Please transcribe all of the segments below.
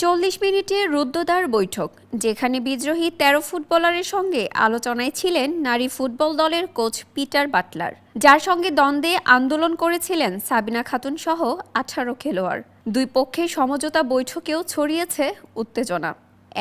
৪০ মিনিটের রুদ্ধদ্বার বৈঠক, যেখানে বিদ্রোহী ১৩ ফুটবলারের সঙ্গে আলোচনায় ছিলেন নারী ফুটবল দলের কোচ পিটার বাটলার, যার সঙ্গে দ্বন্দ্বে আন্দোলন করেছিলেন সাবিনা খাতুন সহ ১৮ খেলোয়াড়। দুই পক্ষের সমঝোতা বৈঠকেও ছড়িয়েছে উত্তেজনা।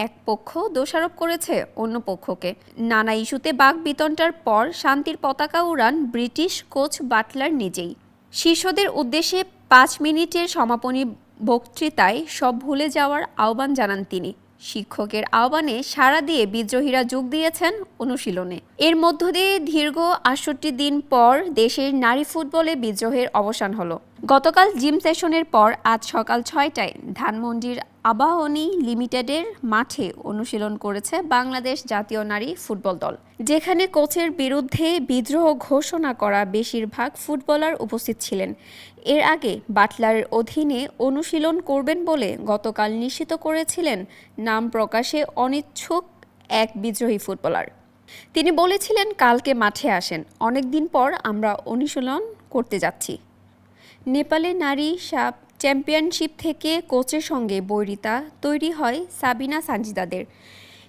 এক পক্ষ দোষারোপ করেছে অন্য পক্ষকে। নানা ইস্যুতে বাকবিতণ্ডার পর শান্তির পতাকা উড়ান ব্রিটিশ কোচ বাটলার নিজেই। শিষ্যদের উদ্দেশ্যে ৫ মিনিটের সমাপনী বক্তৃতায় সব ভুলে যাওয়ার আহ্বান জানান তিনি। শিক্ষকের আহ্বানে সাড়া দিয়ে বিদ্রোহীরা যোগ দিয়েছেন অনুশীলনে। এর মধ্য দিয়ে দীর্ঘ ৬৮ দিন পর দেশের নারী ফুটবলে বিদ্রোহের অবসান হলো। গতকাল জিম সেশনের পর আজ সকাল ৬টায় ধানমন্ডির আবাহনী লিমিটেডের মাঠে অনুশীলন করেছে বাংলাদেশ জাতীয় নারী ফুটবল দল, যেখানে কোচের বিরুদ্ধে বিদ্রোহ ঘোষণা করা বেশিরভাগ ফুটবলার উপস্থিত ছিলেন। এর আগে বাটলারের অধীনে অনুশীলন করবেন বলে গতকাল নিশ্চিত করেছিলেন নাম প্রকাশে অনিচ্ছুক এক বিদ্রোহী ফুটবলার। তিনি বলেছিলেন, কালকে মাঠে আসেন, অনেকদিন পর আমরা অনুশীলন করতে যাচ্ছি। নেপালে নারী সাব চ্যাম্পিয়নশিপ থেকে কোচের সঙ্গে বৈরিতা তৈরি হয় সাবিনা সানজিদাদের।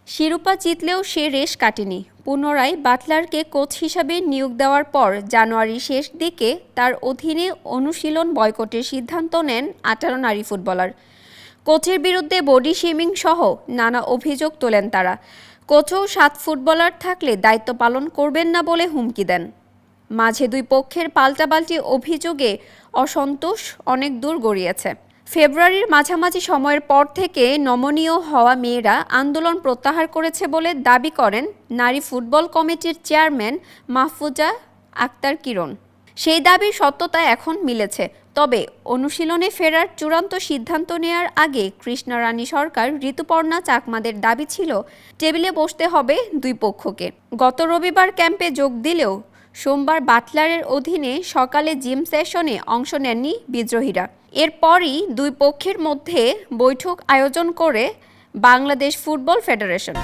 শিরোপা জিতলেও সে রেশ কাটেনি। পুনরায় বাটলারকে কোচ হিসাবে নিয়োগ দেওয়ার পর জানুয়ারির শেষ দিকে তার অধীনে অনুশীলন বয়কটের সিদ্ধান্ত নেন ১৮ নারী ফুটবলার। কোচের বিরুদ্ধে বডি শেমিং সহ নানা অভিযোগ তোলেন তারা। কোচও ৭ ফুটবলার থাকলে দায়িত্ব পালন করবেন না বলে হুমকি দেন। মাঝে দুই পক্ষের পাল্টাপাল্টি অভিযোগে অসন্তোষ অনেক দূর গড়িয়েছে। ফেব্রুয়ারির মাঝামাঝি সময়ের পর থেকে নমনীয় হওয়া মেয়েরা আন্দোলন প্রত্যাহার করেছে বলে দাবি করেন নারী ফুটবল কমিটির চেয়ারম্যান মাহফুজা আক্তার কিরণ। সেই দাবির সত্যতা এখন মিলেছে। তবে অনুশীলনে ফেরার চূড়ান্ত সিদ্ধান্ত নেয়ার আগে কৃষ্ণা রানী সরকার, ঋতুপর্ণা চাকমাদের দাবি ছিল টেবিলে বসতে হবে দুই পক্ষকে। গত রবিবার ক্যাম্পে যোগ দিলেও সোমবার বাটলারের অধীনে সকালে জিম সেশনে অংশ নেননি বিদ্রোহীরা। এরপরই দুই পক্ষের মধ্যে বৈঠক আয়োজন করে বাংলাদেশ ফুটবল ফেডারেশন।